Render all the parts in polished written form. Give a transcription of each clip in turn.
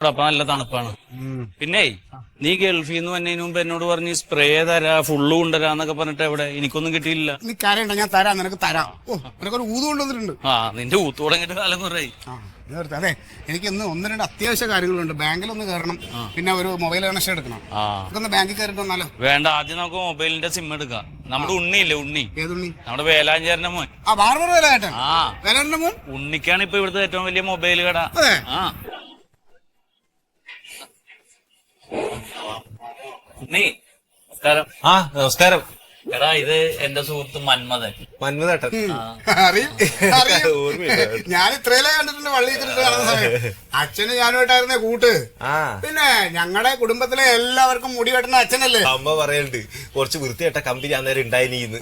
അപ്പൊ നല്ല തണുപ്പാണ്. പിന്നെ നീ ഗൾഫിൽ നിന്ന് വന്നതിന് മുമ്പ് എന്നോട് പറഞ്ഞ് സ്പ്രേ തരാ ഫുള്ള് കൊണ്ടുവരാന്നൊക്കെ പറഞ്ഞിട്ട് എവിടെ എനിക്കൊന്നും കിട്ടിയില്ല. നീ കരയണ്ട, ഞാൻ തരാം, നിനക്ക് തരാം. ഓ, നിനക്കൊരു ഊത് കൊണ്ടുവന്നിട്ടുണ്ട്. നിന്റെ ഊത്ത് തുടങ്ങിയിട്ട് കാലം കുറയായി. അതെ, എനിക്ക് ഇന്ന് ഒന്ന് രണ്ട് അത്യാവശ്യ കാര്യങ്ങളുണ്ട്. ബാങ്കിലൊന്ന് കയറണം, പിന്നെ ഒരു മൊബൈൽ കണക്ഷൻ എടുക്കണം. ഇതൊന്ന് ബാങ്കിൽ കയറിട്ട് വന്നാലോ? വേണ്ട, ആദ്യം നമുക്ക് മൊബൈലിന്റെ സിം എടുക്കാം. നമ്മുടെ ഉണ്ണിയില്ലേ, ഉണ്ണി. ഏതുണ്ണി? നമ്മുടെ വേലാഞ്ചേരന്റെ മോൻ. ബാർബർ വേലാട്ടൻ. വേലാട്ടന്റെ മോൻ. ഉണ്ണിക്കാണ് ഇപ്പൊ ഇവിടുത്തെ ഏറ്റവും വലിയ മൊബൈൽ കട. ഉണ്ണി നമസ്കാരം. നമസ്കാരം. എടാ, ഇത് എന്റെ സുഹൃത്ത് മന്മഥൻ. മന്മഥേട്ടൻ ഞാൻ ഇത്രയല്ലേ കണ്ടിട്ടുണ്ട് വള്ളി കാണുന്ന സമയം. അച്ഛന് ഞാനുമായിട്ടായിരുന്നേ കൂട്ട്. പിന്നെ ഞങ്ങളുടെ കുടുംബത്തിലെ എല്ലാവർക്കും മുടി വെട്ടുന്ന അച്ഛനല്ലേ. അമ്മ പറയണ്ട് കുറച്ച് വൃത്തിയായിട്ട കമ്പനി അന്നേരം ഉണ്ടായിന്ന്.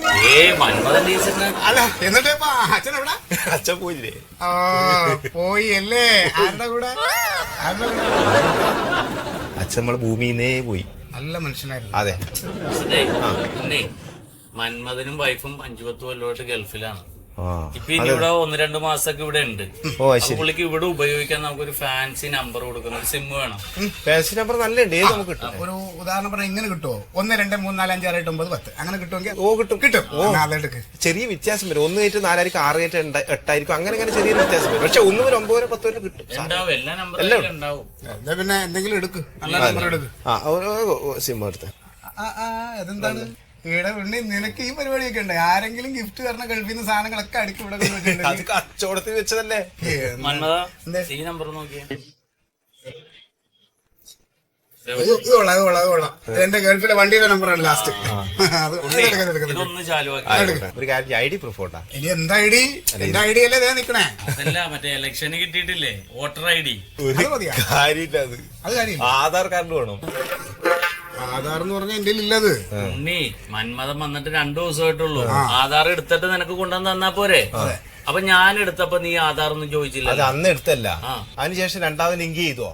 അല്ല, എന്നിട്ട് ഇപ്പൊ അച്ഛൻ എവിടെ? അച്ഛൻ പോയില്ലേ? പോയി അല്ലേ? ആരുടെ കൂടെ? അച്ഛൻ നമ്മളെ ഭൂമിന്നേ പോയി. നല്ല മനുഷ്യനായിരുന്നു. അതെ. മന്മഥനും വൈഫും 5-10 കൊല്ലമായിട്ട് ഗൾഫിലാണ്. ഇപ്പൊ ഇനി ഇവിടെ 1-2 മാസമൊക്കെ ഇവിടെ ഉണ്ട്. പുള്ളിക്ക് ഇവിടെ ഉപയോഗിക്കാൻ നമുക്കൊരു ഫാൻസി നമ്പർ കൊടുക്കുന്ന ഒരു സിം വേണം. ഫാൻസി നമ്പർ നല്ലുണ്ട്. ഏത് നമുക്ക് കിട്ടും? ഒരു ഉദാഹരണം പറഞ്ഞാൽ ഇങ്ങനെ കിട്ടുമോ? 1 2 3 4 5 6 7 9 10 അങ്ങനെ കിട്ടുമെങ്കിൽ? കിട്ടും കിട്ടും. ചെറിയ വ്യത്യാസം വരും. 1 ആയിട്ട് 4 ആയിരിക്കും, 6 ആയിട്ട് 8 ആയിരിക്കും. അങ്ങനെ ചെറിയൊരു വ്യത്യാസം വരും. പക്ഷെ 1 മുതൽ 9 വരെ 10 വരെ കിട്ടും. എല്ലാ നമ്പറും ഉണ്ടാവും. പിന്നെ എന്തെങ്കിലും എടുക്ക്, നല്ല നമ്പർ എടുക്ക്. സിം എടുത്ത്. അതെന്താണ് ഇവിടെ ഉണ്ണി, നിനക്ക് ഈ പരിപാടിയൊക്കെ ഉണ്ട്? ആരെങ്കിലും ഗിഫ്റ്റ് തരണ ഗൾഫിൽ നിന്ന് സാധനങ്ങളൊക്കെ അടുക്കി ഇവിടെ അത് കച്ചവടത്തിൽ വെച്ചതല്ലേ. ഈ നമ്പർ നോക്കിയാ എന്റെ ഗൾഫിലെ വണ്ടിയുടെ നമ്പറാണ് ലാസ്റ്റ്. ഒരു കാര്യം, ഐ ഡി പ്രൂഫ് ഉണ്ടാ. ഇനി എന്താ ഐ ഡി? എന്റെ ഐ ഡി അല്ലേ നിക്കണേ? അതല്ല, മറ്റേ ഇലക്ഷന് കിട്ടിയിട്ടില്ലേ വോട്ടർ ഐ ഡി. അത് കാര്യം ആധാർ കാർഡ് വേണം. ആധാർ എന്ന് പറഞ്ഞാൽ എന്റെ ഇല്ലത്. ഉണ്ണി, മന്മഥൻ വന്നിട്ട് 2 ദിവസമായിട്ടുള്ളൂ. ആധാർ എടുത്തിട്ട് നിനക്ക് കൊണ്ടുവന്ന് തന്നാ പോരെ? അപ്പൊ ഞാൻ എടുത്തപ്പോ നീ ആധാർ ഒന്നും ചോദിച്ചില്ല. അത് അന്ന് എടുത്തല്ല, അതിനുശേഷം രണ്ടാമത് ലിങ്ക് ചെയ്തോ?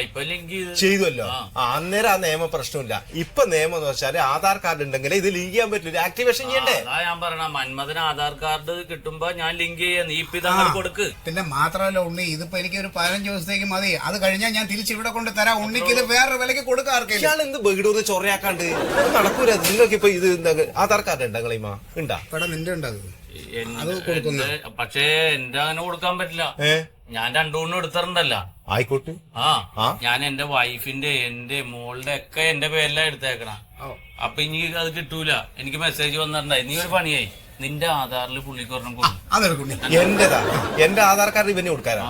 ഇപ്പൊ ലിങ്ക് ചെയ്തല്ലോ. അന്നേരം ആ നിയമ പ്രശ്നമില്ല. ഇപ്പൊ നിയമം എന്ന് വെച്ചാല് ആധാർ കാർഡ് ഉണ്ടെങ്കിൽ ഇത് ലിങ്ക് ചെയ്യാൻ പറ്റില്ല, ആക്ടിവേഷൻ ചെയ്യണ്ടേ? അതാ ഞാൻ പറയണ, മന്മഥന് ആധാർ കാർഡ് കിട്ടുമ്പോ ഞാൻ ലിങ്ക് ചെയ്യാം, നീ ഇപ്പൊ ഇതങ്ങനെ കൊടുക്ക്. പിന്നെ മാത്രമല്ല ഉണ്ണി, ഇതിപ്പോ എനിക്ക് ഒരു 15 ദിവസത്തേക്ക് മതി. അത് കഴിഞ്ഞാൽ ഞാൻ തിരിച്ച് ഇവിടെ കൊണ്ട് തരാം. ഉണ്ണിക്ക് ഇത് വേറെ വിലക്ക് കൊടുക്കാർക്കില്ല. ഇയാൾ എന്ത് ബഹുടൂന്ന് ചൊറയാക്കാണ്ട് നടക്കൂല. നിങ്ങൾക്ക് ഇപ്പൊ ഇത് ആധാർ കാർഡ് ഉണ്ടോ? കളിമാ ഉണ്ടാ? നിന്റെ ഉണ്ടത്? പക്ഷേ എന്റെ അങ്ങനെ കൊടുക്കാൻ പറ്റില്ല. ഞാൻ 2 എടുത്തിട്ടുണ്ടല്ലോ. ആയിക്കോട്ടെ. ഞാൻ എന്റെ വൈഫിന്റെ, എന്റെ മോളുടെ ഒക്കെ എന്റെ പേരിലാണ് എടുത്തേക്കണ. അപ്പൊ ഇനി അത് കിട്ടൂല. എനിക്ക് മെസ്സേജ് വന്നിട്ടുണ്ടായി, നീ ഒരു പണിയായി, നിന്റെ ആധാറിൽ പുള്ളിക്കൊരെണ്ണം കൊടുക്കും. എന്റേതാ? എന്റെ ആധാർ കാർഡ് ഇവനെ കൊടുക്കാനാ?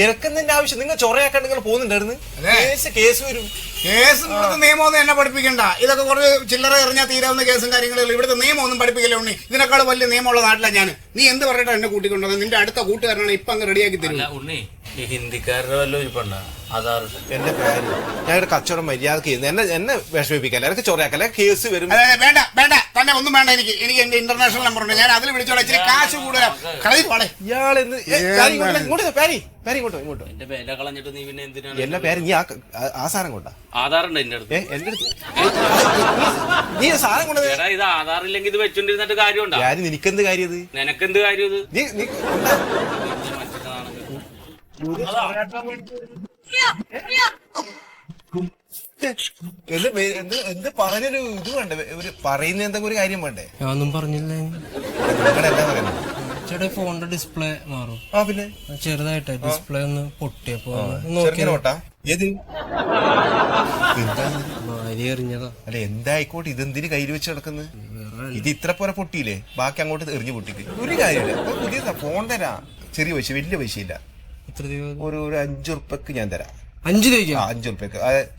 എനക്കെന്തിന്റെ ആവശ്യം? നിങ്ങൾ ചൊറയാക്കാൻ നിങ്ങൾ പോകുന്നുണ്ടായിരുന്നു. കേസ് വരും. കേസ് ഇവിടുത്തെ നിയമമൊന്നും എന്നെ പഠിപ്പിക്കണ്ട. ഇതൊക്കെ കുറച്ച് ചില്ലറ എറിഞ്ഞാൽ തീരാവുന്ന കേസും കാര്യങ്ങളും. ഇവിടുത്തെ നിയമമൊന്നും പഠിപ്പിക്കില്ല ഉണ്ണി. ഇതിനേക്കാൾ വലിയ നിയമമുള്ള നാട്ടിലാണ് ഞാൻ. നീ എന്ത് പറഞ്ഞിട്ടാ എന്നെ കൂട്ടിക്കൊണ്ടത്? നിന്റെ അടുത്ത കൂട്ടുകാരനാണ് ഇപ്പൊ അങ്ങ് റെഡിയാക്കി തരും. ഉണ്ണി, ഈ ഹിന്ദിക്കാരുടെ വല്ലതും ഇരിപ്പുണ്ട ആധാർ? എന്റെ കാര്യം, ഞങ്ങളുടെ കച്ചവടം മര്യാദക്ക് ചെയ്യുന്നു. എന്നെ വിഷമിപ്പിക്കല്ല, എനിക്ക് ചൊറയാക്കല്ല. കേസ് വരും. വേണ്ട വേണ്ട, തന്നെ ഒന്നും വേണ്ട. എനിക്ക് എന്റെ ഇന്റർനാഷണൽ നമ്പർ ഉണ്ട്, ഞാൻ അതിൽ വിളിച്ചോളാം. ഇച്ചിരി കാശ് കൂടുതലാണ്. ഇയാളെന്ന് ഇങ്ങോട്ടോ എന്റെ പേര കളഞ്ഞിട്ട് നീ പിന്നെ എന്തിനാണ് എല്ലാ പേര്? നീ ആ സാധനം കൊണ്ടാ? ആധാറുണ്ട് എന്റെ അടുത്ത്. എന്റെ അടുത്ത് നീ സാധനം കൊണ്ട? ഇത് ആധാറില്ലെങ്കിൽ ഇത് വെച്ചോണ്ടിരുന്നിട്ട് കാര്യമുണ്ടോ? നിനക്കെന്ത് കാര്യം? ഇത് നിനക്കെന്ത് കാര്യം? ഇത് എന്ത് പറഞ്ഞൊരു ഇത് വേണ്ടേ? ഒരു പറയുന്ന എന്തെങ്കിലും ഒരു കാര്യം വേണ്ടേ? ഞാനൊന്നും പറഞ്ഞില്ലേ. എന്താ പറയുന്നത്? ചേട്ടാ, ഫോണിന്റെ ഡിസ്പ്ലേ മാറും. പിന്നെ ചെറുതായിട്ട് ഡിസ്പ്ലേ ഒന്ന് പൊട്ടിയപ്പോ ഏത് എറിഞ്ഞതാ. അല്ല, എന്തായിക്കോട്ടെ, ഇതെന്തിന് കയ്യിൽ വെച്ച് കിടക്കുന്നത്? ഇത് ഇത്ര പോലെ പൊട്ടിയില്ലേ, ബാക്കി അങ്ങോട്ട് എറിഞ്ഞു പൊട്ടിക്ക്. ഒരു കാര്യമില്ല. പുതിയ ഫോൺ തരാം, ചെറിയ പൈസ, വലിയ പൈസയില്ല. ഒരു 5 ഉറുപ്പ്യക്ക് ഞാൻ തരാം. 5 രൂപയ്ക്ക്? 5 ഉറുപ്പ്യക്ക്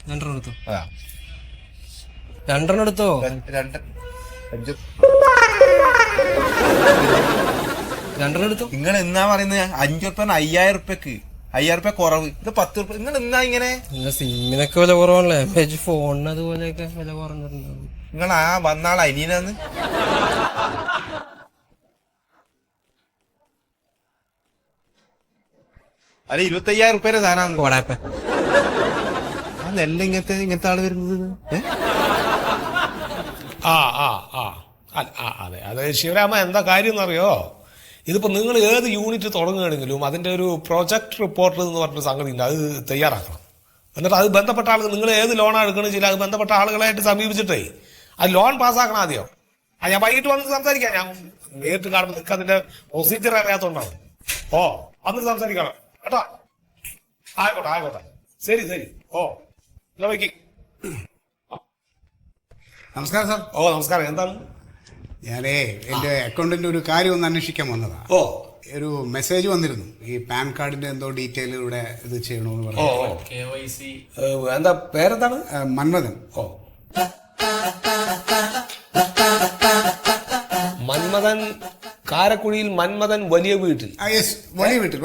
2 എടുത്തോ. 2 എടുത്തോ. 2 എടുത്തോ. നിങ്ങൾ എന്നാ പറയുന്നത്? 5 ഉറുപ്പ്യ 5000 ഉറുപ്പ്യക്ക്. 5000 ഉറുപ്പ്യ കുറവ്. ഇത് 10 ഉറുപ്പ്യ. നിങ്ങൾ എന്നാ ഇങ്ങനെ? സിമ്മിനൊക്കെ വില കുറവാണല്ലേ, ഫോണിന് അതുപോലെയൊക്കെ വില കുറഞ്ഞിട്ടുണ്ടാവും. നിങ്ങൾ ആ വന്നാൾ അനിയനാന്ന്? അല്ല, 25,000 ഉറുപ്പ്യന്റെ സാധനമാണ്. ആ നെല്ല് ഇങ്ങനത്തെ ആള് വരുന്നത്? അതെ അതെ ശിവരാമ, എന്താ കാര്യം എന്നറിയോ? ഇതിപ്പോ നിങ്ങൾ ഏത് യൂണിറ്റ് തുടങ്ങുകയാണെങ്കിലും അതിന്റെ ഒരു പ്രൊജക്ട് റിപ്പോർട്ട് എന്ന് പറഞ്ഞൊരു സംഗതി ഉണ്ട്, അത് തയ്യാറാക്കണം. എന്നിട്ട് അത് ബന്ധപ്പെട്ട ആളുകൾ നിങ്ങൾ ഏത് ലോണാണ് എടുക്കണമെന്ന് വെച്ചാൽ അത് ബന്ധപ്പെട്ട ആളുകളായിട്ട് സമീപിച്ചിട്ടേ അത് ലോൺ പാസ്സാക്കണം ആദ്യം. ഞാൻ വൈകിട്ട് വന്നിട്ട് സംസാരിക്കാം. ഞാൻ നേരിട്ട് കാണുമ്പോൾ നിങ്ങൾക്ക് അതിന്റെ പ്രൊസീജിയർ അറിയാത്തതുകൊണ്ടാണ്. ഓ വന്നിട്ട് സംസാരിക്കണം കേട്ടോ. ആയിക്കോട്ടെ. ശരി. ഓ എന്നാ വയ്ക്ക്. നമസ്കാരം സാർ. ഓ നമസ്കാരം. എന്താണ്? ഞാനേ എന്റെ അക്കൗണ്ടിന്റെ ഒരു കാര്യം ഒന്ന് അന്വേഷിക്കാൻ വന്നതാ. ഓ ഒരു മെസ്സേജ് വന്നിരുന്നു, ഈ പാൻ കാർഡിന്റെ എന്തോ ഡീറ്റെയിൽ ഇവിടെ ഇത് ചെയ്യണമെന്ന് പറഞ്ഞു. KYC. എന്താ പേരെന്താണ്? മന്മഥൻ. ഓ മന്മഥൻ, കാരക്കുഴിയിൽ മന്മഥൻ, വലിയ വീട്ടിൽ. യെസ്, വലിയ വീട്ടിൽ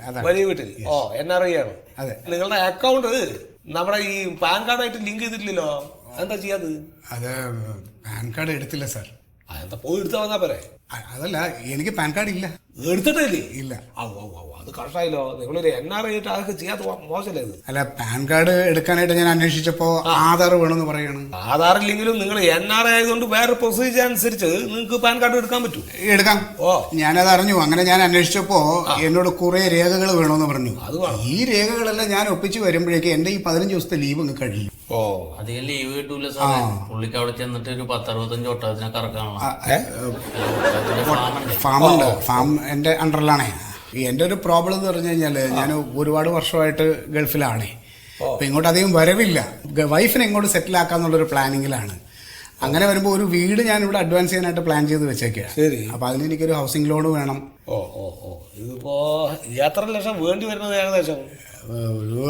അതാണ്. വലിയ വീട്ടിൽ. ഓ NRI ആണ്. അതെ. നിങ്ങളുടെ അക്കൗണ്ട് നമ്മുടെ ഈ പാൻ കാർഡായിട്ട് ലിങ്ക് ചെയ്തിട്ടില്ലല്ലോ, എന്താ ചെയ്യാത്? അത് പാൻ കാർഡ് എടുത്തില്ല സാർ. എന്താ പോയി എടുത്താ വന്നാ പോരെ? അതല്ല, എനിക്ക് പാൻ കാർഡ് ഇല്ല. എടുത്തിട്ടില്ലേ? ഇല്ല. അത് കഷ്ടായില്ലോ. നിങ്ങളൊരു NRI ആയിട്ട് അതൊക്കെ ചെയ്യാത്ത മോശമല്ലേ ഇത്? അല്ല, പാൻ കാർഡ് എടുക്കാനായിട്ട് ഞാൻ അന്വേഷിച്ചപ്പോ ആധാർ വേണമെന്ന് പറയാണ്. ആധാറില്ലെങ്കിലും നിങ്ങൾ NRI ആയതുകൊണ്ട് വേറെ പ്രൊസീജിയർ അനുസരിച്ച് നിങ്ങൾക്ക് പാൻ കാർഡ് എടുക്കാൻ പറ്റും. എടുക്കാം. ഞാനത് അറിഞ്ഞു. അങ്ങനെ ഞാൻ അന്വേഷിച്ചപ്പോ എന്നോട് കുറെ രേഖകൾ വേണമെന്ന് പറഞ്ഞു. ഈ രേഖകളെല്ലാം ഞാൻ ഒപ്പിച്ച് വരുമ്പോഴേക്ക് എന്റെ ഈ 15 ദിവസത്തെ ലീവ് അങ്ങ് കഴിയും. അധികം ലീവ് കിട്ടൂല സാറേ. പുള്ളിക്ക് അവിടെ ചെന്നിട്ട് ഒരു 10-65 ഒട്ടകത്തിനെ കറക്കാനുള്ള ഫാമുണ്ട്. ഫാം എന്റെ അണ്ടറിലാണേ. എന്റെ ഒരു പ്രോബ്ലം എന്ന് പറഞ്ഞു കഴിഞ്ഞാല്, ഞാൻ ഒരുപാട് വർഷമായിട്ട് ഗൾഫിലാണ്. അപ്പൊ ഇങ്ങോട്ട് അധികം വരവില്ല. വൈഫിനെ ഇങ്ങോട്ട് സെറ്റിൽ ആക്കാന്നുള്ളൊരു പ്ലാനിങ്ങിലാണ്. അങ്ങനെ വരുമ്പോ ഒരു വീട് ഞാൻ ഇവിടെ അഡ്വാൻസ് ചെയ്യാനായിട്ട് പ്ലാൻ ചെയ്ത് വെച്ചേക്കാ. അപ്പൊ അതിന് എനിക്കൊരു ഹൗസിംഗ് ലോൺ വേണം. ഇതിപ്പോ എത്ര ലക്ഷം വേണ്ടി വരുന്നത്? ഏകദേശം ഒരു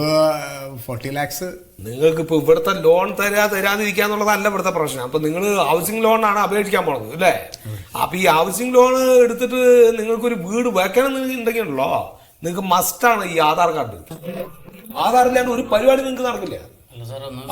40 lakhs. നിങ്ങൾക്ക് ഇപ്പൊ ഇവിടുത്തെ ലോൺ തരാതിരിക്കാന്നുള്ളതല്ല ഇവിടുത്തെ പ്രശ്നം. അപ്പൊ നിങ്ങൾ ഹൗസിംഗ് ലോണാണ് അപേക്ഷിക്കാൻ പോണത് അല്ലേ? അപ്പൊ ഈ ഹൗസിംഗ് ലോൺ എടുത്തിട്ട് നിങ്ങൾക്കൊരു വീട് വെക്കണം എന്നുണ്ടെങ്കിലോ നിങ്ങൾക്ക് മസ്റ്റാണ് ഈ ആധാർ കാർഡ്. ആധാറില്ലാണ്ട് ഒരു പരിപാടി നിങ്ങൾക്ക് നടക്കില്ല.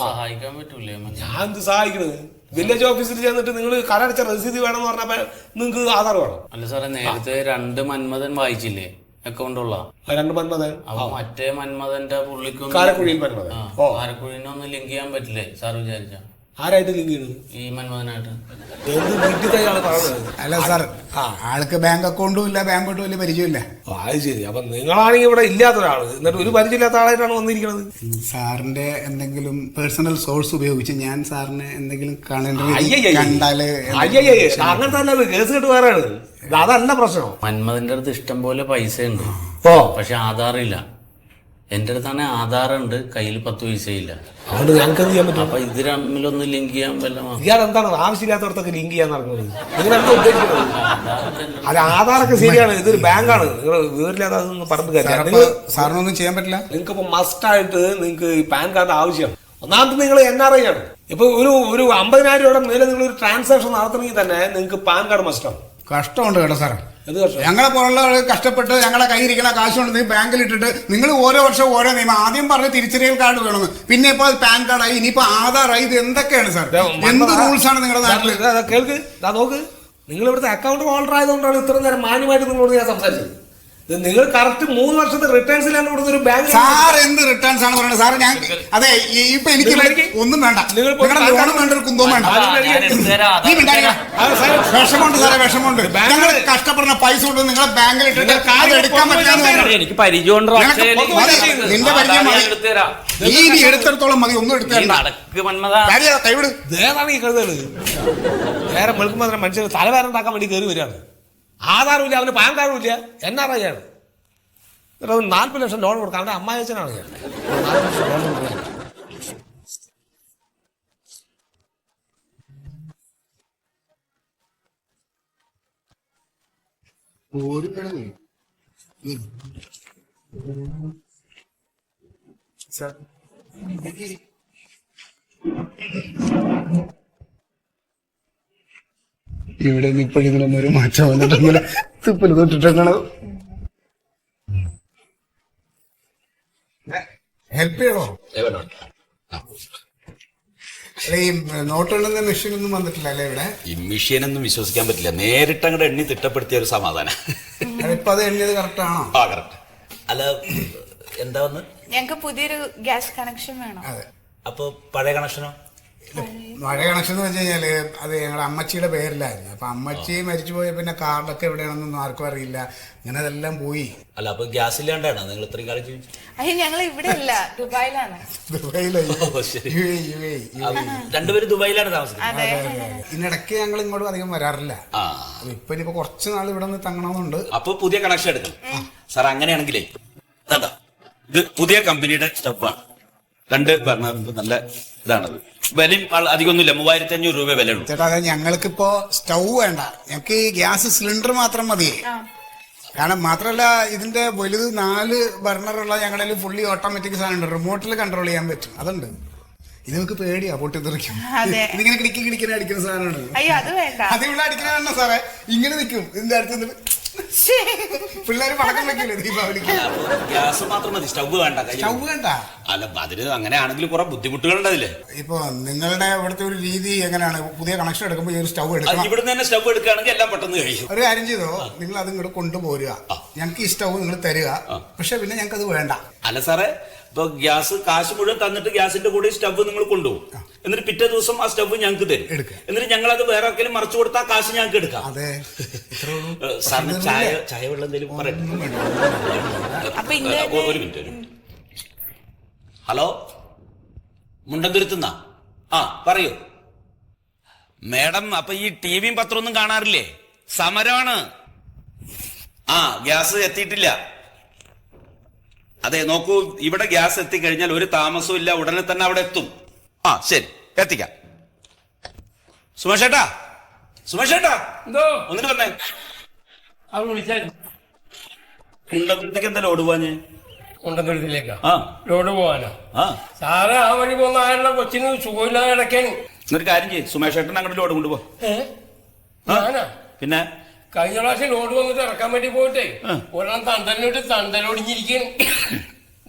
സഹായിക്കാൻ പറ്റൂലേ? ഞാൻ എന്ത് സഹായിക്കണത്? വില്ലേജ് ഓഫീസിൽ ചെന്നിട്ട് നിങ്ങൾ കരടച്ച രസീത് വേണമെന്ന് പറഞ്ഞപ്പോ നിങ്ങൾക്ക് ആധാർ വേണം. അല്ല സാറേ, നേരത്തെ 2 മന്മഥൻ വായിച്ചില്ലേ അക്കൗണ്ട് ഉള്ള? 2 മന്മഥൻ. അപ്പൊ മറ്റേ മന്മഥന്റെ പുള്ളിക്കൊന്നും കാരക്കുഴിയിൽ മന്മഥൻ. കാരക്കുഴിനൊന്നും ലിങ്ക് ചെയ്യാൻ പറ്റില്ലേ സാർ വിചാരിച്ച? ആരായിട്ട് ലിങ്ക് ചെയ്യുന്നത്? ഈ മന്മഥനായിട്ട്. അല്ല സാർ, ആൾക്ക് ബാങ്ക് അക്കൗണ്ടും ഇല്ല, ബാങ്കോട്ട് വലിയ പരിചയമില്ല. അത് ശരി. അപ്പൊ നിങ്ങളാണെങ്കിൽ ഇവിടെ ഇല്ലാത്ത ഒരാള്, എന്നിട്ട് ഒരു പരിചയമില്ലാത്ത ആളായിട്ടാണ് വന്നിരിക്കുന്നത്. സാറിന്റെ എന്തെങ്കിലും പേഴ്സണൽ സോഴ്സ് ഉപയോഗിച്ച് ഞാൻ സാറിനെ എന്തെങ്കിലും കണ്ടാല് അങ്ങനത്തെ അല്ല, കേസ് കെട്ട് വേറെയാണ്. അതല്ല പ്രശ്നം. മന്മഥന്റെ അടുത്ത് ഇഷ്ടം പോലെ പൈസ ഉണ്ട്, പക്ഷെ ആധാറില്ല. എന്റെ അടുത്താണ് ആധാറുണ്ട്, കയ്യിൽ 10 പൈസയില്ല. അതുകൊണ്ട് ഞങ്ങൾക്ക് എന്ത് ചെയ്യാൻ പറ്റും? അപ്പൊ ഇത് തമ്മിലൊന്ന് ലിങ്ക് ചെയ്യാൻ വല്ലതും. ഇയാൾ എന്താണ് ആവശ്യമില്ലാത്തവർത്തൊക്കെ ലിങ്ക് ചെയ്യാൻ നടക്കുന്നത്? നിങ്ങൾ എന്താ ഉദ്ദേശിക്കുന്നത്? അത് ആധാറൊക്കെ ശരിയാണ്, ഇതൊരു ബാങ്കാണ്. നിങ്ങൾ വീട്ടിലേതാ പറഞ്ഞു കാര്യം. സാറിനൊന്നും ചെയ്യാൻ പറ്റില്ല. നിങ്ങൾക്ക് ഇപ്പൊ മസ്റ്റ് ആയിട്ട് നിങ്ങൾക്ക് ഈ പാൻ കാർഡ് ആവശ്യമാണ്. ഒന്നാമത് നിങ്ങൾ NRI ആണ്. ഇപ്പൊ ഒരു 50,000 രൂപയുടെ മേലെ നിങ്ങൾ ഒരു ട്രാൻസാക്ഷൻ നടത്തണമെങ്കിൽ തന്നെ നിങ്ങൾക്ക് പാൻ കാർഡ് മസ്റ്റാണ്. കഷ്ടമുണ്ട് കേട്ടോ സാർ. ഞങ്ങളെ പോലുള്ള കഷ്ടപ്പെട്ട് ഞങ്ങളെ കയ്യിരിക്കുന്ന കാശ് കൊണ്ട് ബാങ്കിൽ ഇട്ടിട്ട് നിങ്ങൾ ഓരോ വർഷം ഓരോ നിയമം. ആദ്യം പറഞ്ഞ് തിരിച്ചറിയൽ കാർഡ് വേണമെന്ന്, പിന്നെ ഇപ്പൊ പാൻ കാർഡായി, ഇനിയിപ്പോ ആധാറായി. ഇത് എന്തൊക്കെയാണ് സാർ? എന്ത് റൂൾസ് ആണ് നിങ്ങളുടെ നാട്ടിൽ? കേൾക്ക്, നോക്ക്, നിങ്ങൾ ഇവിടുത്തെ അക്കൗണ്ട് ഹോൾഡർ ആയതുകൊണ്ടാണ് ഇത്ര നേരം മാന്യമായിട്ട് നിങ്ങളോട് ഞാൻ സംസാരിച്ചത്. നിങ്ങൾ കറക്റ്റ് 3 വർഷത്തെ റിട്ടേൺസിലാണ് ഇവിടുത്തെ ഒരു ബാങ്ക്. സാർ എന്ത് റിട്ടേൺസ് ആണ് പറയുന്നത് സാർ? ഞാൻ അതെ, ഇപ്പൊ എനിക്ക് ഒന്നും വേണ്ട, ലോണും വേണ്ട, ഒരു കുന്തവും വേണ്ട. വിഷമുണ്ട് സാറേ, വിഷമുണ്ട്. ഞങ്ങൾ കഷ്ടപ്പെടുന്ന പൈസ കൊണ്ട് നിങ്ങളെ ബാങ്കിൽ ഇട്ടിട്ട് എടുക്കാൻ പറ്റില്ല. എനിക്ക് പരിചയമുണ്ടോ? നിന്റെ പരിചയം മതി. നീ എടുത്തിടത്തോളം മതി, ഒന്നും എടുത്തേണ്ട. കൈവിട്. ഏതാണ് ഈ കഴുതകള്? നേരെ വെളുക്കുമ്പോൾ തന്നെ മനുഷ്യർ തലവേറുണ്ടാക്കാൻ വേണ്ടി കയറി വരികയാണ്. ആധാറും ഇല്ല, അവന് പാൻ കാർഡും ഇല്ല, NRI ആണ്. എന്നിട്ട് അവന് 40 ലക്ഷം ലോൺ കൊടുക്കാം. അവന്റെ അമ്മായച്ചനാണ് ഞാൻ. 40 ലക്ഷം ലോൺ കൊടുക്കാൻ. ഇവിടെ ഇപ്പോഴിതിനൊന്നും ഒരു മാറ്റം വന്നിട്ടൊന്നുമില്ല. തുപ്പല് തൊട്ടിട്ടാണ്. ഹെൽപ്പ് ചെയ്യണോ? ഈ നോട്ടുണ്ടെന്ന മെഷീൻ ഒന്നും വന്നിട്ടില്ല അല്ലേ ഇവിടെ? ഈ മെഷീനൊന്നും വിശ്വസിക്കാൻ പറ്റില്ല. നേരിട്ട് അങ്ങോട്ട് എണ്ണി തിട്ടപ്പെടുത്തിയ ഒരു സമാധാനം. ഇപ്പൊ അത് എണ്ണിയത് കറക്റ്റ് ആണോ? ആ കറക്റ്റ്. അല്ല, എന്താ വന്ന്? ഞങ്ങക്ക് പുതിയൊരു ഗ്യാസ് കണക്ഷൻ വേണം. അപ്പൊ പഴയ കണക്ഷനോ? പഴയ കണക്ഷൻ എന്ന് വെച്ച് കഴിഞ്ഞാല് അത് ഞങ്ങളുടെ അമ്മച്ചിയുടെ പേരിലായിരുന്നു. അപ്പൊ അമ്മച്ചി മരിച്ചു പോയ പിന്നെ കാർഡൊക്കെ എവിടെയാണെന്നൊന്നും ആർക്കും അറിയില്ല. അങ്ങനെ അതെല്ലാം പോയി. അല്ല അപ്പൊ ഗ്യാസ് ഇല്ലാണ്ടാണോ നിങ്ങൾ ഇത്രയും കാലം ജീവിച്ചു? അയ്യോ ഞങ്ങൾ ഇവിടെ അല്ല, ദുബായിലാണ്. രണ്ടുപേരും ദുബായിലാണ് താമസിക്കുന്നത്. ഇതിനിടയ്ക്ക് ഞങ്ങൾ ഇങ്ങോട്ട് അധികം വരാറില്ല. ഇപ്പൊ ഇനിയിപ്പോ കുറച്ച് നാൾ ഇവിടെ നിന്ന് തങ്ങണമെന്നുണ്ട്. അപ്പൊ പുതിയ കണക്ഷൻ എടുക്കണം സാർ. അങ്ങനെയാണെങ്കിലേ ഇത് പുതിയ കമ്പനിയുടെ സ്റ്റവാണ്. 2 ബർണർ നല്ല ഇതാണത്. വിലയും അധികമൊന്നുമില്ല, 3500 രൂപ വില ഉള്ളൂ. ചേട്ടാ അതായത് ഞങ്ങൾക്കിപ്പോ സ്റ്റൗ വേണ്ട, ഞങ്ങൾക്ക് ഗ്യാസ് സിലിണ്ടർ മാത്രം മതി. കാരണം മാത്രമല്ല ഇതിന്റെ വലുത് 4 ബർണറുള്ള ഞങ്ങളുടെ ഫുള്ളി ഓട്ടോമാറ്റിക് സാധനം ഉണ്ട്, റിമോട്ടിൽ കൺട്രോൾ ചെയ്യാൻ പറ്റും. അതുണ്ട്. ഇത് നമുക്ക് പേടിയാ പൊട്ടിത്തെറിക്കും. ഇതിങ്ങനെ കിടിക്കുന്ന അടിക്കുന്ന സാധനമാണ്. അയ്യോ അത് വേണ്ട. അത് ഇവിടെ അടിക്കണ സാറേ ഇങ്ങനെ നിൽക്കും ഇതിന്റെ അടുത്ത് പിള്ളേര് പടക്കം വെക്കില്ലേ ദീപാവലിക്ക്. ഗ്യാസ് മാത്രം മതി, സ്റ്റവ് വേണ്ട. സ്റ്റവ് വേണ്ട. അല്ല അതിന് അങ്ങനെയാണെങ്കിൽ കുറെ ബുദ്ധിമുട്ടുകളുണ്ടതില്ലേ. ഇപ്പൊ നിങ്ങളുടെ ഇവിടുത്തെ ഒരു രീതി എങ്ങനെയാണ്? പുതിയ കണക്ഷൻ എടുക്കുമ്പോൾ ഈ ഒരു സ്റ്റവ് എടുക്കണം. ഇവിടുന്ന് തന്നെ സ്റ്റവ് എടുക്കുകയാണെങ്കിൽ എല്ലാം പെട്ടെന്ന് കഴിയും. ഒരു കാര്യം ചെയ്തോ, നിങ്ങൾ അത് ഇങ്ങോട്ട് കൊണ്ടുപോരുക. ഞങ്ങൾക്ക് ഈ സ്റ്റവ് നിങ്ങൾ തരിക, പക്ഷെ പിന്നെ ഞങ്ങൾക്ക് അത് വേണ്ട. അല്ല സാറേ, ഇപ്പൊ ഗ്യാസ് കാശ് മുഴുവൻ തന്നിട്ട് ഗ്യാസിന്റെ കൂടെ സ്റ്റവ് നിങ്ങൾ കൊണ്ടുപോകും. എന്നിട്ട് പിറ്റേ ദിവസം ആ സ്റ്റവ് ഞങ്ങൾക്ക് തരും. എന്നിട്ട് ഞങ്ങൾ അത് വേറെ ആർക്കെങ്കിലും മറിച്ചു കൊടുത്താൽ കാശ് ഞങ്ങൾക്ക് എടുക്കാം. അതെ. സാറിന് ചായ വെള്ളം എന്തെങ്കിലും പറയട്ടെ? ഒരു മിനിറ്റ്. ഹലോ, മുണ്ടന്തുരുത്തുന്ന പറയൂ മേഡം. അപ്പൊ ഈ ടിവിയും പത്രമൊന്നും കാണാറില്ലേ? സമരമാണ്. ഗ്യാസ് എത്തിയിട്ടില്ല. അതെ നോക്കൂ, ഇവിടെ ഗ്യാസ് എത്തിക്കഴിഞ്ഞാൽ ഒരു താമസവും ഇല്ല, ഉടനെ തന്നെ അവിടെ എത്തും. ശരി, എത്തിക്കാം. സുമേഷ് ഏട്ടാ, സുമേഷ് ഏട്ടാ, എന്തോ ഒന്നിട്ട് വന്നേ. കുണ്ടത്തേക്ക് എന്താ ലോഡ് പോവാഞ്ഞേ? കുണ്ടന്തുരുത്തിലേക്കാ ലോഡ് പോവാനോ? സാറ് ആ വഴി പോകുന്ന ആരുടെ കൊച്ചിന് സുഖമില്ലാതെ കിടക്കാൻ. ഒരു കാര്യം ചെയ്യും, സുമേഷ് ഏട്ടൻ അങ്ങോട്ട് ലോഡ് കൊണ്ടുപോ. ഞാനാ പിന്നെ കഴിഞ്ഞ പ്രാവശ്യം ലോഡ് വന്നിട്ട് ഇറക്കാൻ വേണ്ടി പോയിട്ടേ ഒരെണ്ണം തണ്ടലിനോട്ട് തണ്ടലൊടിഞ്ഞിരിക്കും.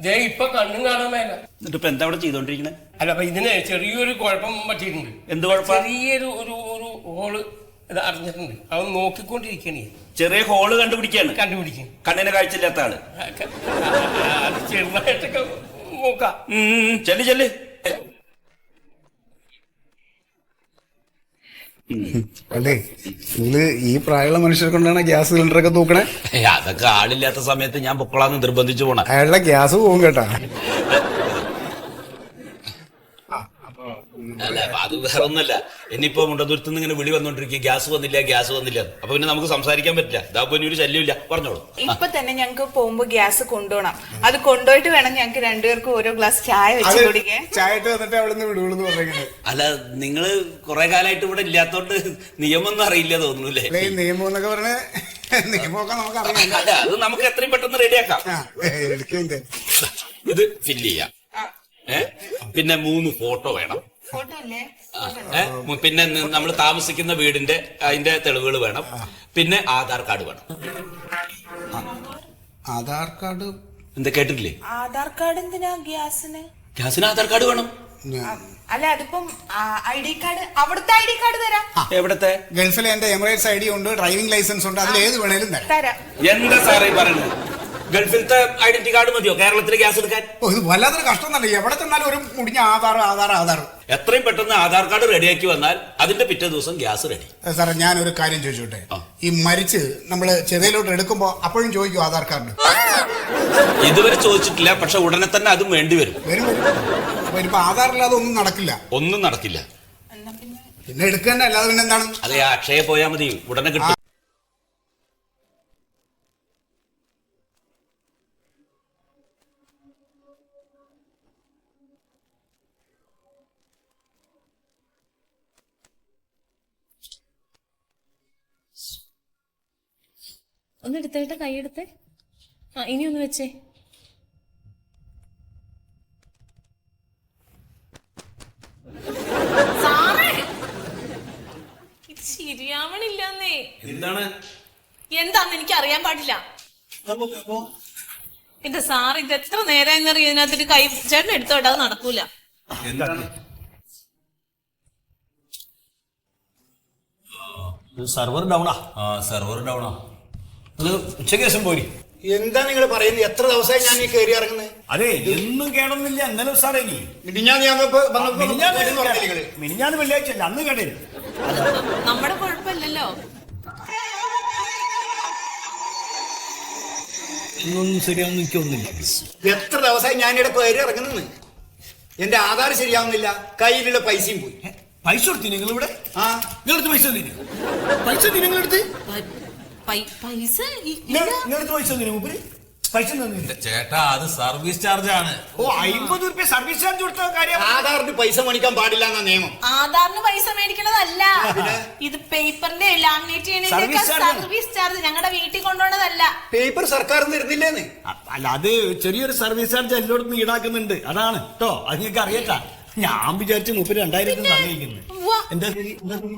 ദേ ഇപ്പൊ കണ്ണും കാണാൻ മേല. എന്നിട്ട് ഇപ്പൊ എന്താ അവിടെ ചെയ്തോണ്ടിരിക്കണേ? അല്ല അപ്പൊ ഇതിന് ചെറിയൊരു കുഴപ്പം പറ്റിയിട്ടുണ്ട്. എന്ത് കുഴപ്പം? ചെറിയൊരു ഒരു ഹോള് ഇത് അറിഞ്ഞിട്ടുണ്ട്. അത് നോക്കിക്കൊണ്ടിരിക്കണേ. ചെറിയ ഹോള് കണ്ടുപിടിക്കും. കണ്ണിന് കാഴ്ചയില്ലാത്ത ആള്. അത് ചെറുതായിട്ടൊക്കെ നോക്കാം. ചെല്ല്. അല്ലേ നിങ്ങള് ഈ പ്രായമുള്ള മനുഷ്യരെ കൊണ്ടാണ് ഗ്യാസ് സിലിണ്ടർ ഒക്കെ തൂക്കണേ? അതൊക്കെ ആളില്ലാത്ത സമയത്ത് ഞാൻ പൊക്കളാന്ന് നിർബന്ധിച്ചു പോണ. അയാളുടെ ഗ്യാസ് പോകും കേട്ടാ. അല്ല അത് വേറെ ഒന്നല്ല. ഇനിയിപ്പോ മുണ്ടന്തുരുത്ത് നിന്ന് ഇങ്ങനെ വിളി വന്നോണ്ടിരിക്കും, ഗ്യാസ് വന്നില്ല. അപ്പൊ പിന്നെ നമുക്ക് സംസാരിക്കാൻ പറ്റില്ല. ഇതാകുമ്പോ ഇനി ഒരു ശല്യമില്ല, പറഞ്ഞോളൂ. ഇപ്പൊ തന്നെ ഞങ്ങക്ക് പോകുമ്പോ ഗ്യാസ് കൊണ്ടുപോകണം. അത് കൊണ്ടുപോയിട്ട് വേണം ഞങ്ങക്ക് രണ്ടുപേർക്കും ഓരോ ഗ്ലാസ് ചായ വെച്ച് കുടിക്കാൻ. ചായ ഇട്ട് വന്നിട്ട് അവിടെ നിന്ന് വിടുകയെന്ന് പറയുന്നത്. അല്ല നിങ്ങള് കുറെ കാലമായിട്ട് ഇവിടെ ഇല്ലാത്തോണ്ട് നിയമമൊന്നും അറിയില്ല തോന്നുന്നല്ലേ? നിയമം എന്നൊക്കെ പറഞ്ഞ നിയമമൊക്കെ നമുക്ക് അറിയാം. അല്ല അത് നമുക്ക് എത്രയും പെട്ടെന്ന് റെഡിയാക്കാം. ഇത് ഫില്ല് ചെയ്യാം. പിന്നെ 3 ഫോട്ടോ വേണം. പിന്നെ നമ്മൾ താമസിക്കുന്ന വീടിന്റെ അതിന്റെ തെളിവുകൾ വേണം. പിന്നെ ആധാർ കാർഡ് വേണം. ആധാർ കാർഡ് എന്താ കേട്ടിട്ടില്ലേ? ആധാർ കാർഡ് എന്തിനാ ഗ്യാസിന്? ഗ്യാസിന് ആധാർ കാർഡ് വേണം. അല്ല അതിപ്പം ID കാർഡ്, അവിടുത്തെ ID കാർഡ് തരാം. എവിടത്തെ? ഗൾഫിലെ എന്റെ എമിറേറ്റ്സ് ID ഉണ്ട്, ഡ്രൈവിംഗ് ലൈസൻസ് ഉണ്ട്, അതിൽ ഏത് വേണേലും തരാം. എന്താ സാറേ പറയുന്നത്? ഗൾഫിലത്തെ ഐഡന്റിറ്റി കാർഡ് മതിയോ കേരളത്തിലെ ഗ്യാസ് എടുക്കാൻ? ഇത് വല്ലാത്തൊരു കഷ്ടം തന്നെ. എവിടെ ചെന്നാലും ഒരു മുടിഞ്ഞ ആധാർ. എത്രയും പെട്ടെന്ന് ആധാർ കാർഡ് റെഡിയാക്കി വന്നാൽ അതിന്റെ പിറ്റേ ദിവസം ഗ്യാസ് റെഡി. സാറേ ഞാനൊരു കാര്യം ചോദിച്ചോട്ടെ, ഈ മരിച്ച് നമ്മള് ചെറിയലോട്ട് എടുക്കുമ്പോ അപ്പോഴും ചോദിക്കും ആധാർ കാർഡ്? ഇതുവരെ ചോദിച്ചിട്ടില്ല, പക്ഷെ ഉടനെ തന്നെ അതും വേണ്ടി വരും. അപ്പൊ ഇനിയിപ്പോ ആധാറില്ലാതെ ഒന്നും നടക്കില്ല. പിന്നെ എടുക്കേണ്ട, അല്ലാതെ പിന്നെ എന്താണ്? അതെ, അക്ഷയ പോയാൽ മതി, ഉടനെ കിട്ടും. ഒന്ന് എടുത്തേട്ടെ, കൈയെടുത്തേ. ഇനി ഒന്ന് വെച്ചേ. ഇത് ശരിയാവണില്ലെന്നേ. എന്താന്ന് എനിക്ക് അറിയാൻ പാടില്ല. എന്റെ സാർ ഇത് എത്ര നേരം ഇതിനകത്തൊരു കൈ ചേട്ടൻ എടുത്തോട്ടെ, അത് നടക്കൂല. സെർവർ ഡൗണാ. അത് ഉച്ചയ്ക്ക് ശേഷം പോയി. എന്താ നിങ്ങൾ പറയുന്നത്? എത്ര ദിവസമായി ഞാൻ ഈ കയറി ഇറങ്ങുന്നത്? അതെ എന്നും കേടൊന്നുമില്ല. ഇന്നലെ സാറേ നീ മിനിഞ്ഞാന്ന് വെള്ളിയാഴ്ച അല്ല, അന്ന് കേടരുത്. നമ്മുടെ കുഴപ്പമില്ലല്ലോ. ഇന്നൊന്നും ശരിയാവുന്ന എനിക്കൊന്നുമില്ല. എത്ര ദിവസമായി ഞാൻ ഇവിടെ കയറി ഇറങ്ങുന്നത്? എന്റെ ആധാർ ശരിയാവുന്നില്ല, കയ്യിലുള്ള പൈസയും പോയി. പൈസ കൊടുത്തി നിങ്ങൾ ഇവിടെ? ആ, നിങ്ങളടുത്ത് പൈസ തന്നിന്? പൈസ നിങ്ങളെടുത്ത്? പൈസ നിങ്ങളടുത്ത് പൈസ തന്നിന് മുമ്പ്? പൈസ തന്നില്ല ചേട്ടാ, അത് സർവീസ് ചാർജ് ആണ്. ഓ, 50 രൂപ സർവീസ് ചാർജ് കൊടുത്ത കാര്യം. ആധാറിന് പൈസ മേടിക്കാൻ പാടില്ല എന്ന നിയമം. ആധാറിന് പൈസ മേടിക്കണതല്ല, ഇത് പേപ്പറിന്റെ ലാമിനേറ്റ് ചെയ്യുന്നതിന്റെ സർവീസ് ചാർജ്. ഞങ്ങളുടെ വീട്ടിൽ കൊണ്ടുപോണതല്ല. പേപ്പർ സർക്കാർ തരുന്നില്ലേന്ന്? അല്ല, അത് ചെറിയൊരു സർവീസ് ചാർജ് എല്ലായിടത്തും ഈടാക്കുന്നുണ്ട്. അതാണ് കേട്ടോ, അത് നിങ്ങൾക്ക് അറിയട്ടാ. ഞാൻ വിചാരിച്ചു 30,000 തന്നിരിക്കുന്നത്. എന്താ ശരി? എന്താ ശരി?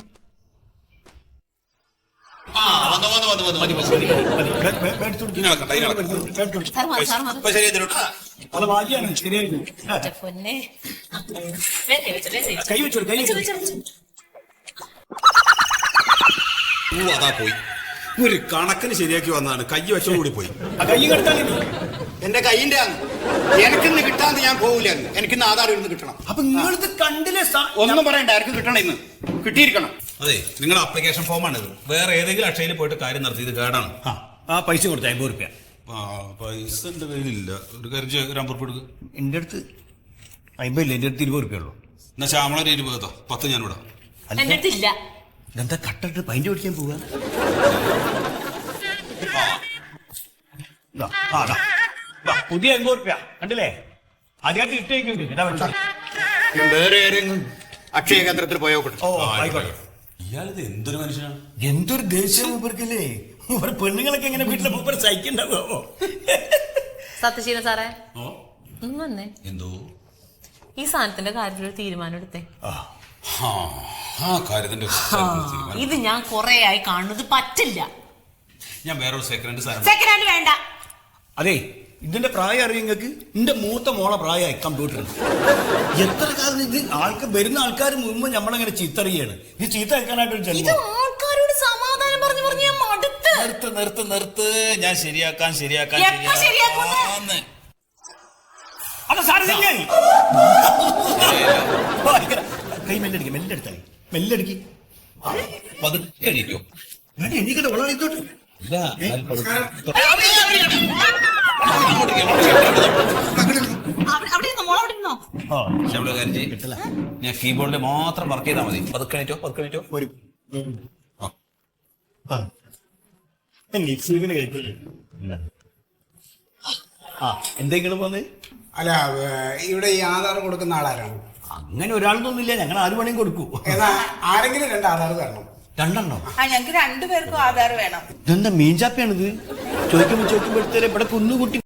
അത് ഭാഗ്യാണ്, ശരിയായിരുന്നു. കൈ വെച്ചോളൂ, കൈ വെച്ചോളൂ. അതാ പോയി. ഒരു കണക്കിന് ശരിയാക്കി വന്നാണ്, കൈ വെച്ചോട് കൂടി പോയി. ആ കൈ കെടുത്താൽ എന്റെ കൈയിന്റെ ആണ്. എനിക്കിന്ന് കിട്ടാന്ന് ഞാൻ പോകില്ല. എനിക്കിന്ന് ആധാർ ഇരുന്ന് കിട്ടണം. അപ്പൊ നിങ്ങളിത് കണ്ടില്ലേ? ഒന്നും പറയണ്ട, എനിക്ക് കിട്ടണം. ഇന്ന് കിട്ടിയിരിക്കണം. അതെ, നിങ്ങളുടെ ആപ്ലിക്കേഷൻ ഫോമാണിത്. വേറെ ഏതെങ്കിലും അക്ഷയയിൽ പോയിട്ട് കാര്യം നടത്തി, ഇത് കേടാണ്. ആ പൈസ കൊടുത്ത 50 രൂപ. പൈസ എന്റെ കയ്യിലില്ല. ഒരു കാര്യം ഒരു 50 രൂപ എടുക്ക്. എന്റെ അടുത്ത് 50 ഇല്ല, എന്റെ അടുത്ത് 20 രൂപ ഉള്ളൂ. എന്നാ ശ്യാമളൊരു 20 10 ഞാൻ വിടാം. എന്റെ അടുത്തില്ല. ഇതെന്താ കട്ടിട്ട് പൈൻ്റ് പിടിക്കാൻ പോവാ? പുതിയ 50 രൂപ കണ്ടില്ലേ? ആദ്യമായിട്ട് ഇട്ടേക്കും. വേറെ ആരെങ്കിലും അക്ഷയ കേന്ദ്രത്തിൽ പോയോട്ടെ. ഓ, ആയിക്കോട്ടെ. ഇയാളിത് എന്തൊരു മനുഷ്യനാണ്. എന്തൊരു ദേഷ്യം മൂപ്പർക്കല്ലേ? മൂപ്പർ പെണ്ണുങ്ങളൊക്കെ എങ്ങനെ വീട്ടിലെ മൂപ്പർ സഹിക്കണ്ടാവോ? സത്യശീല സാറേ, ഒന്ന് വന്നേ. എന്തോ ഈ സാധനത്തിന്റെ കാര്യത്തിൽ ഒരു തീരുമാനം എടുത്തേ. ആ കാര്യത്തിന്റെ ഇത് ഞാൻ കൊറേ ആയി കാണുന്നത് പറ്റില്ല. ഞാൻ വേറൊരു സെക്കൻഡ് സെക്കൻഡ് ഹാൻഡ് വേണ്ട. അതെ, ഇതിന്റെ പ്രായം അറിയാം നിങ്ങൾക്ക്? എന്റെ മൂത്ത മോളെ പ്രായമായി കമ്പ്യൂട്ടറിന്. എത്ര കാലം ഇത് ആൾക്ക് വരുന്ന ആൾക്കാർ മുമ്പ് നമ്മളങ്ങനെ ചീത്തറിയാണ്. ഇത് ചീത്ത കേൾക്കാനായിട്ടൊരു ഇത് ജന്മം. ആൾക്കാരോട് സമാധാനം പറഞ്ഞു പറഞ്ഞു ഞാൻ മടുത്ത്. നിർത്ത്. ഞാൻ ശരിയാക്കാൻ എപ്പോ ശരിയാക്കുന്നെ? അപ്പൊ സാറ് കൈ മെല്ലടിക്കും, മെല്ലെടുത്തായി മെല്ലടിക്ക്. പതുക്കെ എണീക്കോ. എനിക്കട്ടെ വളരെ ഇതോട്ട്. ഞാൻ കീബോർഡിൽ മാത്രം വർക്ക് ചെയ്താൽ മതി. പതുക്കണിറ്റോ ഒരു എന്തെങ്കിലും പോന്നേ? അല്ല, ഇവിടെ ഈ ആധാർ കൊടുക്കുന്ന ആളാരാണ്? അങ്ങനെ ഒരാളൊന്നുമില്ല, ഞങ്ങൾ 4 മണിയും കൊടുക്കൂ. എന്നാ ആരെങ്കിലും 2 ആധാർ തരണം. 2 ഞങ്ങൾക്ക് 2 പേർക്കും ആധാർ വേണം. ഇതെന്താ മീൻചാപ്പയാണിത്? ചോദിക്കുമ്പോഴത്തേരെ ഇവിടെ കുന്നുകുട്ടി